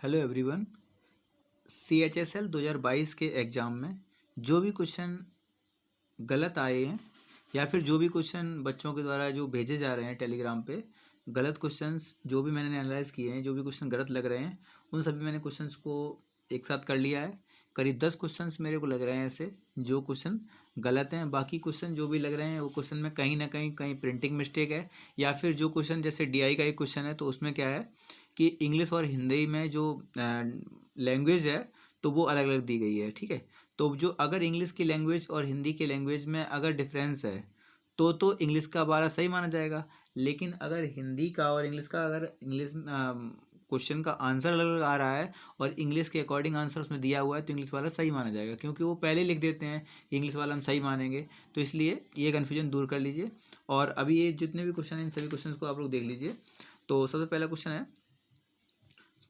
Hello everyone. CHSL 2022 के exam में जो भी क्वेश्चन गलत आए हैं या फिर जो भी क्वेश्चन बच्चों के द्वारा जो भेजे जा रहे हैं टेलीग्राम पे, गलत क्वेश्चंस जो भी मैंने एनालाइज़ किए हैं, जो भी क्वेश्चन गलत लग रहे हैं, उन सभी मैंने क्वेश्चंस को एक साथ कर लिया है। करीब 10 क्वेश्चंस मेरे को लग रहे हैं ऐसे जो क्वेश्चन गलत हैं। बाकी क्वेश्चन जो भी लग रहे हैं वो क्वेश्चन में कहीं ना कहीं प्रिंटिंग मिस्टेक है, या फिर जो क्वेश्चन जैसे DI का एक क्वेश्चन है तो उसमें क्या है कि इंग्लिश और हिंदी में जो लैंग्वेज है तो वो अलग अलग दी गई है। ठीक है, तो जो अगर इंग्लिश की लैंग्वेज और हिंदी की लैंग्वेज में अगर डिफरेंस है तो इंग्लिश का वाला सही माना जाएगा। लेकिन अगर हिंदी का और इंग्लिश का अगर इंग्लिश क्वेश्चन का आंसर अलग अलग आ रहा है और इंग्लिश के अकॉर्डिंग आंसर उसमें दिया हुआ है तो इंग्लिश वाला सही माना जाएगा, क्योंकि वो पहले लिख देते हैं इंग्लिश वाला हम सही मानेंगे। तो इसलिए ये कन्फ्यूजन दूर कर लीजिए। और अभी ये जितने भी क्वेश्चन हैं इन सभी क्वेश्चन को आप लोग देख लीजिए। तो सबसे पहला क्वेश्चन है,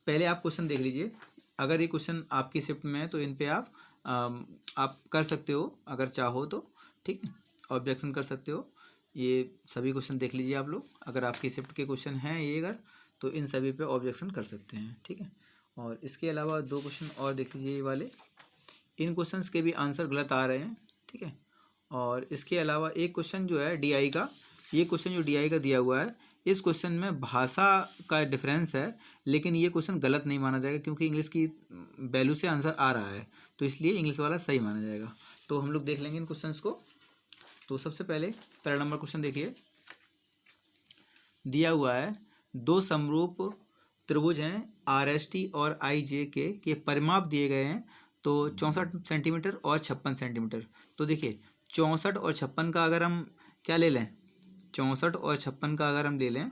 पहले आप क्वेश्चन देख लीजिए। अगर ये क्वेश्चन आपकी शिफ्ट में है तो इन पे आप कर सकते हो अगर चाहो तो। ठीक है, ऑब्जेक्शन कर सकते हो। ये सभी क्वेश्चन देख लीजिए आप लोग। अगर आपकी शिफ्ट के क्वेश्चन हैं ये अगर, तो इन सभी पे ऑब्जेक्शन कर सकते हैं। ठीक है, और इसके अलावा दो क्वेश्चन और देख लीजिए ये वाले। इन क्वेश्चंस के भी आंसर गलत आ रहे हैं। ठीक है, और इसके अलावा एक क्वेश्चन जो है DI का, ये क्वेश्चन जो DI का दिया हुआ है, इस क्वेश्चन में भाषा का डिफरेंस है, लेकिन ये क्वेश्चन गलत नहीं माना जाएगा क्योंकि इंग्लिश की वैल्यू से आंसर आ रहा है, तो इसलिए इंग्लिश वाला सही माना जाएगा। तो हम लोग देख लेंगे इन क्वेश्चंस को। तो सबसे पहले पहला नंबर क्वेश्चन देखिए, दिया हुआ है दो समरूप त्रिभुज हैं RST और IJK के परिमाप दिए गए हैं, तो 64 सेंटीमीटर और 56 सेंटीमीटर। तो देखिए 64 और 56 का अगर हम क्या ले लें, 64 और 56 का अगर हम ले लें,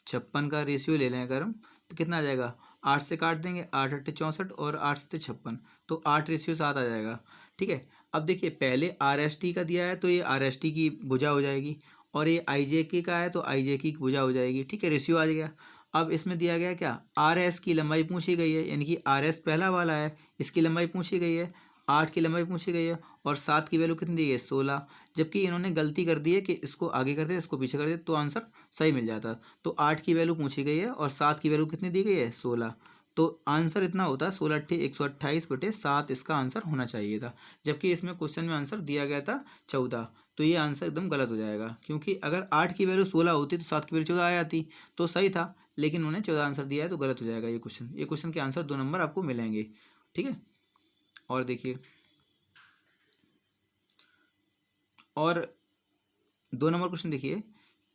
56 का रेशियो ले लें अगर हम, तो कितना आ जाएगा, 8 से काट देंगे, 8 अट्ठे 64 और 8 से 56, तो 8:7 आ जाएगा। ठीक है, अब देखिए पहले RST का दिया है तो ये RST की भुजा हो जाएगी, और ये IJK का है तो IJK की भुजा हो जाएगी। ठीक है, रेशियो आ गया। अब इसमें दिया गया क्या, RS की लंबाई पूछी गई है, यानी कि RS पहला वाला है, इसकी लंबाई पूछी गई है, 8 की लंबाई पूछी गई है, और 7 की वैल्यू कितनी दी है, 16। जबकि इन्होंने गलती कर दी है कि इसको आगे कर दे इसको पीछे कर दे तो आंसर सही मिल जाता। तो 8 की वैल्यू पूछी गई है और 7 की वैल्यू कितनी दी गई है, 16। तो आंसर इतना होता है 16 अट्ठे 128/7 इसका आंसर होना चाहिए था। जबकि इसमें क्वेश्चन में आंसर दिया गया था 14, तो ये आंसर एकदम गलत हो जाएगा, क्योंकि अगर 8 की वैल्यू 16 होती तो 7 की वैल्यू 14 आ जाती तो सही था, लेकिन उन्होंने 14 आंसर दिया है तो गलत हो जाएगा ये क्वेश्चन। ये क्वेश्चन के आंसर 2 नंबर आपको मिलेंगे। ठीक है, और देखिए, और 2 नंबर क्वेश्चन देखिए,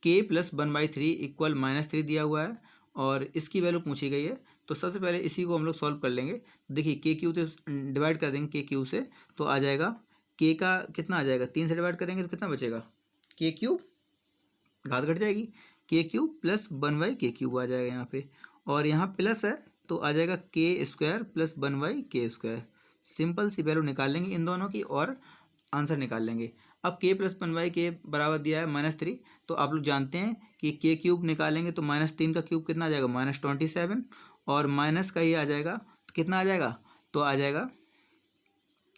K+1/3 इक्वल -3 दिया हुआ है और इसकी वैल्यू पूछी गई है। तो सबसे पहले इसी को हम लोग सॉल्व कर लेंगे। देखिए KQ से डिवाइड कर देंगे, KQ से तो आ जाएगा K का कितना आ जाएगा, 3 से डिवाइड करेंगे तो कितना बचेगा, KQ घात घट जाएगी, KQ + 1/KQ आ जाएगा यहाँ पे, और यहाँ प्लस है तो आ जाएगा K² + 1/K²। सिंपल सी वैल्यू निकाल लेंगे इन दोनों की और आंसर निकाल लेंगे। अब K+1/K बराबर दिया है -3, तो आप लोग जानते हैं कि K³ निकालेंगे तो -3 का क्यूब कितना आ जाएगा, -27, और माइनस का ये आ जाएगा तो कितना आ जाएगा, तो आ जाएगा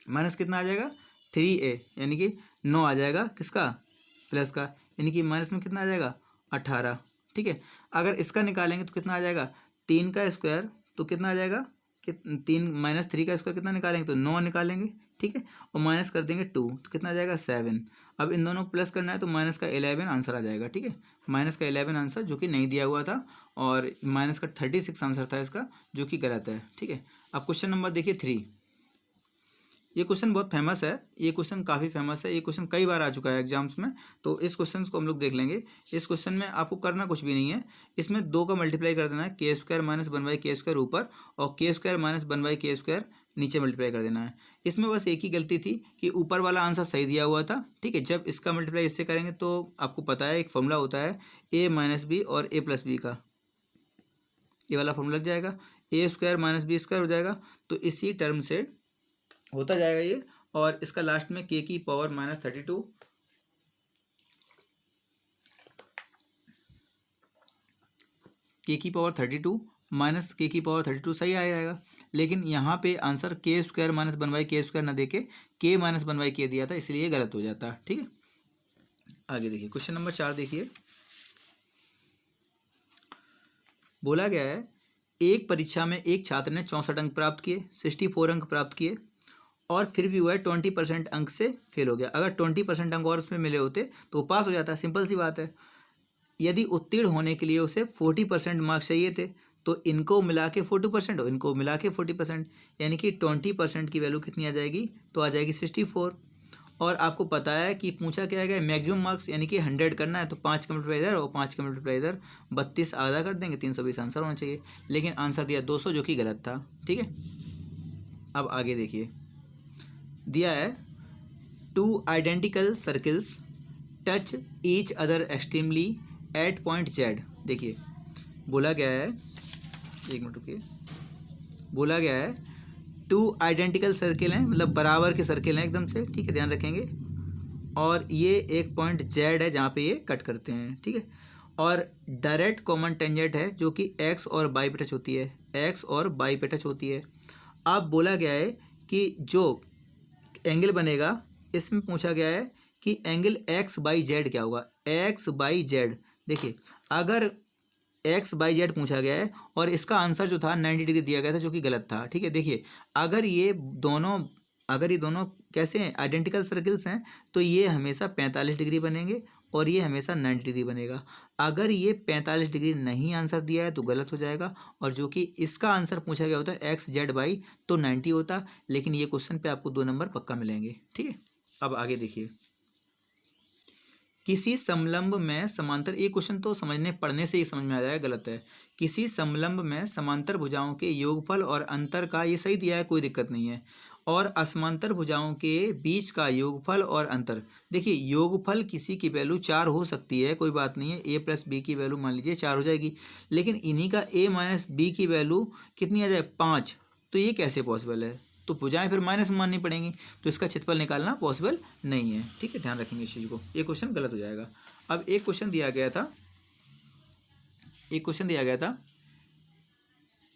माइनस कितना आ जाएगा 3A, यानी कि 9 आ जाएगा किसका, प्लस का, यानी कि माइनस में कितना आ जाएगा 18। ठीक है, अगर इसका निकालेंगे तो कितना आ जाएगा, 3 का स्क्वायर तो कितना आ जाएगा कि 3 -3 का स्क्वायर कितना निकालेंगे तो 9 निकालेंगे। ठीक है, और माइनस कर देंगे 2 तो कितना आ जाएगा 7। अब इन दोनों को प्लस करना है तो माइनस का 11 आंसर आ जाएगा। ठीक है, माइनस का 11 आंसर जो कि नहीं दिया हुआ था, और माइनस का 36 आंसर था इसका, जो कि गलत है। ठीक है, अब क्वेश्चन नंबर देखिए 3। ये क्वेश्चन बहुत फेमस है, ये क्वेश्चन काफ़ी फेमस है, ये क्वेश्चन कई बार आ चुका है एग्जाम्स में। तो इस क्वेश्चन को हम लोग देख लेंगे। इस क्वेश्चन में आपको करना कुछ भी नहीं है, इसमें 2 का मल्टीप्लाई कर देना है, K² - 1/K² ऊपर और K² - 1/K² नीचे मल्टीप्लाई कर देना है। इसमें बस एक ही गलती थी कि ऊपर वाला आंसर सही दिया हुआ था। ठीक है, जब इसका मल्टीप्लाई इससे करेंगे तो आपको पता है एक फॉर्मूला होता है A - B और A + B का, ये वाला फॉर्मूला लग जाएगा, A² - B² हो जाएगा। तो इसी टर्म से होता जाएगा ये, और इसका लास्ट में K की पावर -32, K की पावर 32 माइनस K की पावर 32 सही आ जाएगा। लेकिन यहाँ पे आंसर K² - 1/K² ना देके K - 1/K दिया था, इसलिए गलत हो जाता। ठीक है, आगे देखिए क्वेश्चन नंबर 4 देखिए, बोला गया है एक परीक्षा में एक छात्र ने 64 अंक प्राप्त किए, 64 अंक प्राप्त किए, और फिर भी वह 20% अंक से फेल हो गया। अगर 20% अंक और उसमें मिले होते तो वो पास हो जाता, सिंपल सी बात है। यदि उत्तीर्ण होने के लिए उसे 40% मार्क्स चाहिए थे, तो इनको मिला के 40% और इनको मिला के 40%, यानी कि 20% की वैल्यू कितनी आ जाएगी, तो आ जाएगी 64। और आपको पता है कि पूछा क्या है, मैक्सिमम मार्क्स यानी कि 100 करना है, तो 5 का मल्टीप्लाई इधर और 5 का मल्टीप्लाई इधर, 32 आधा कर देंगे, 320 आंसर होना चाहिए। लेकिन आंसर दिया 200, जो कि गलत था। ठीक है, अब आगे देखिए, दिया है 2 identical circles touch each other extremely at point Z. देखिए बोला गया है, एक मिनट रुकिए, बोला गया है 2 आइडेंटिकल सर्किल हैं, मतलब बराबर के सर्किल हैं एकदम से, ठीक है, ध्यान रखेंगे। और ये एक पॉइंट जेड है जहाँ पे ये कट करते हैं, ठीक है। और डायरेक्ट कॉमन टेंजेंट है जो कि एक्स और वाई पे टच होती है, एक्स और वाई पे टच होती है। अब बोला गया है कि जो एंगल बनेगा, इसमें पूछा गया है कि एंगल एक्स बाई जेड क्या होगा, एक्स बाई जेड। देखिए अगर एक्स बाई जेड पूछा गया है और इसका आंसर जो था 90 डिग्री दिया गया था, जो कि गलत था। ठीक है, देखिए अगर ये दोनों कैसे हैं, आइडेंटिकल सर्कल्स हैं, तो ये हमेशा 45 डिग्री बनेंगे और ये हमेशा 90 डिग्री बनेगा। अगर ये 45 डिग्री नहीं आंसर दिया है तो गलत हो जाएगा, और जो कि इसका आंसर पूछा गया होता है एक्स जेड बाई, तो 90 होता। लेकिन ये क्वेश्चन पे आपको 2 नंबर पक्का मिलेंगे। ठीक है, अब आगे देखिए, किसी समलंब में समांतर, ये क्वेश्चन तो समझने पढ़ने से ही समझ में आ जाएगा, गलत है। किसी समलंब में समांतर भुजाओं के योगफल और अंतर का, ये सही दिया है, कोई दिक्कत नहीं है। और असमांतर भुजाओं के बीच का योगफल और अंतर। देखिए योगफल किसी की वैल्यू 4 हो सकती है, कोई बात नहीं है, ए प्लस बी की वैल्यू मान लीजिए 4 हो जाएगी, लेकिन इन्हीं का ए माइनस बी की वैल्यू कितनी आ जाए, 5। तो ये कैसे पॉसिबल है, तो भुजाएं फिर माइनस माननी पड़ेंगी, तो इसका क्षेत्रफल निकालना पॉसिबल नहीं है। ठीक है, ध्यान रखेंगे इस चीज़ को, ये क्वेश्चन गलत हो जाएगा। अब एक क्वेश्चन दिया गया था,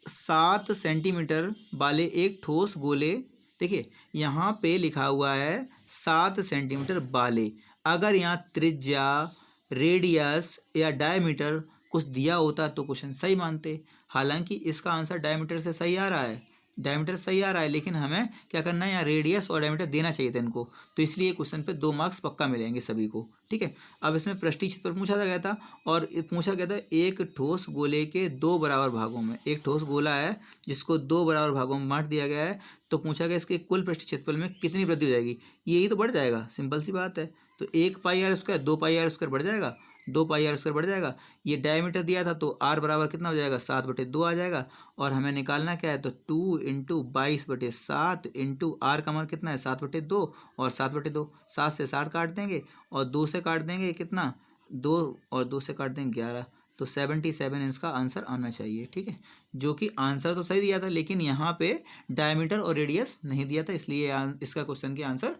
7 सेंटीमीटर वाले एक ठोस गोले, देखिए यहाँ पे लिखा हुआ है 7 सेंटीमीटर वाले। अगर यहाँ त्रिज्या, रेडियस या डायमीटर कुछ दिया होता तो क्वेश्चन सही मानते। हालांकि इसका आंसर डायमीटर से सही आ रहा है, डायमीटर सही आ रहा है, लेकिन हमें क्या करना है, यहाँ रेडियस और डायमीटर देना चाहिए था इनको, तो इसलिए क्वेश्चन पे 2 मार्क्स पक्का मिलेंगे सभी को। ठीक है, अब इसमें पृष्ठीय क्षेत्रफल पूछा गया था, और पूछा गया था एक ठोस गोले के 2 बराबर भागों में, एक ठोस गोला है जिसको 2 बराबर भागों में बांट दिया गया है, तो पूछा गया इसके कुल पृष्ठीय क्षेत्रफल में कितनी वृद्धि हो जाएगी, यही तो बढ़ जाएगा, सिंपल सी बात है। तो 1 pi r square 2 pi r square बढ़ जाएगा, 2 पाई आर स्क्वायर बढ़ जाएगा। ये डायमीटर दिया था तो आर बराबर कितना हो जाएगा, 7/2 आ जाएगा। और हमें निकालना क्या है, तो 2 इंटू 22/7 इंटू आर का मान कितना है, 7/2 और 7/2, 7 से 60 काट देंगे और 2 से काट देंगे कितना, 2 और 2 से काट देंगे 11, तो 77 इसका आंसर आना चाहिए। ठीक है, जो कि आंसर तो सही दिया था, लेकिन यहाँ पे डायमीटर और रेडियस नहीं दिया था, इसलिए इसका क्वेश्चन के आंसर,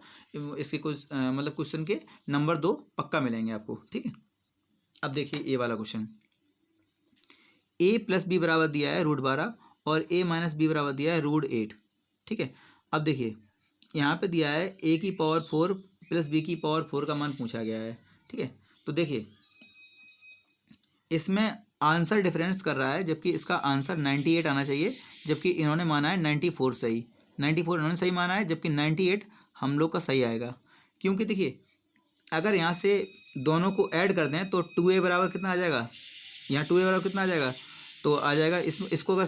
इसके कुछ मतलब क्वेश्चन के नंबर 2 पक्का मिलेंगे आपको। ठीक है, अब देखिए ये वाला क्वेश्चन, a प्लस बी बराबर दिया है √12 और a माइनस बी बराबर दिया है √8। ठीक है, अब देखिए यहाँ पे दिया है a की पावर 4 प्लस b की पावर 4 का मान पूछा गया है। ठीक है, तो देखिए इसमें आंसर डिफरेंस कर रहा है, जबकि इसका आंसर 98 आना चाहिए, जबकि इन्होंने माना है 94 सही, 94 इन्होंने सही माना है, जबकि 98 हम लोग का सही आएगा। क्योंकि देखिए अगर यहाँ से दोनों को ऐड कर दें तो 2a बराबर कितना आ जाएगा, यहाँ 2a बराबर कितना आ जाएगा, तो आ जाएगा इसको अगर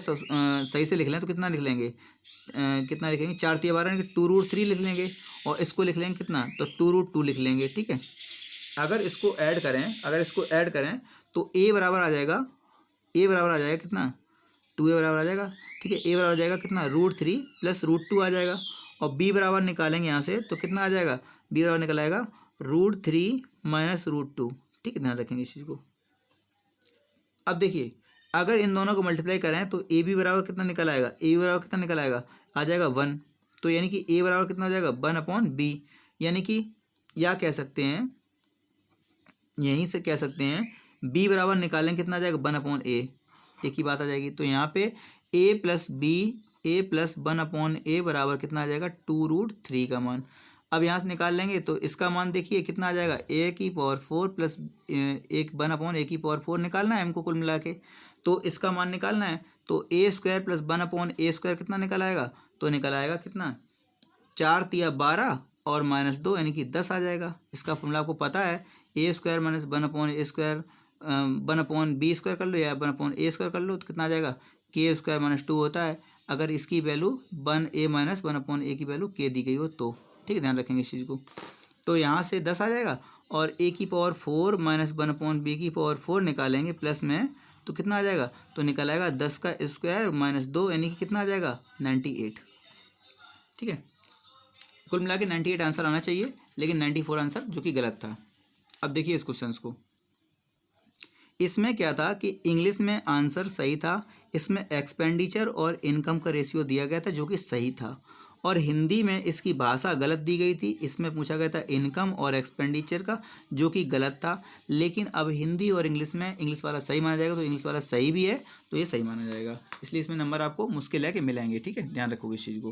सही से लिख लें तो कितना लिख लेंगे, कितना लिखेंगे, 4 × 12 2√3 लिख लेंगे, और इसको लिख लेंगे कितना, तो 2√2 लिख लेंगे। ठीक है, अगर इसको ऐड करें तो a बराबर आ जाएगा, कितना, 2a बराबर आ जाएगा। ठीक है, a बराबर आ जाएगा कितना, √3 प्लस √2 आ जाएगा, और b बराबर निकालेंगे यहाँ से तो कितना आ जाएगा, b बराबर निकल आएगा √3 माइनस √2। ठीक है, ध्यान रखेंगे इस चीज़ को। अब देखिए अगर इन दोनों को मल्टीप्लाई करें तो ए बी बराबर कितना निकल आएगा, आ जाएगा 1। तो यानी कि a बराबर कितना हो जाएगा, 1/b, यानी कि या कह सकते हैं, यहीं से कह सकते हैं b बराबर निकालें कितना आ जाएगा, 1/a, एक ही बात आ जाएगी। तो यहाँ पे a प्लस 1/a बराबर कितना आ जाएगा, 2√3 का मान। अब यहाँ से निकाल लेंगे तो इसका मान देखिए कितना आ जाएगा, a की पावर 4 प्लस 1/a की पावर 4 निकालना है हमको कुल मिला के, तो इसका मान निकालना है। तो ए स्क्वायर प्लस 1/a² कितना निकल आएगा, तो निकल आएगा कितना 4 तिया 12 और -2 यानी कि 10 आ जाएगा। इसका फॉर्मूला आपको पता है, a² माइनस 1/a², 1/b² कर लो या 1/a² कर लो तो कितना आ जाएगा k² - 2 होता है, अगर इसकी वैल्यू 1a माइनस 1/a की वैल्यू k दी गई हो तो। ठीक है, ध्यान रखेंगे इस चीज़ को। तो यहाँ से 10 आ जाएगा और a⁴ माइनस 1/b⁴ निकालेंगे प्लस में तो कितना आ जाएगा, तो निकल आएगा 10 का स्क्वायर -2 यानी कि कितना आ जाएगा 98। ठीक है, कुल मिला के 98 आंसर आना चाहिए, लेकिन 94 आंसर जो कि गलत था। अब देखिए इस क्वेश्चन को, इसमें क्या था कि इंग्लिश में आंसर सही था, इसमें एक्सपेंडिचर और इनकम का रेशियो दिया गया था जो कि सही था, और हिंदी में इसकी भाषा गलत दी गई थी, इसमें पूछा गया था इनकम और एक्सपेंडिचर का जो कि गलत था। लेकिन अब हिंदी और इंग्लिश में इंग्लिश वाला सही माना जाएगा, तो इंग्लिश वाला सही भी है तो ये सही माना जाएगा, इसलिए इसमें नंबर आपको मुश्किल है कि मिलेंगे। ठीक है, ध्यान रखोगे इस चीज़ को।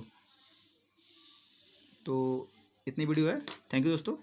तो इतनी वीडियो है, थैंक यू दोस्तों।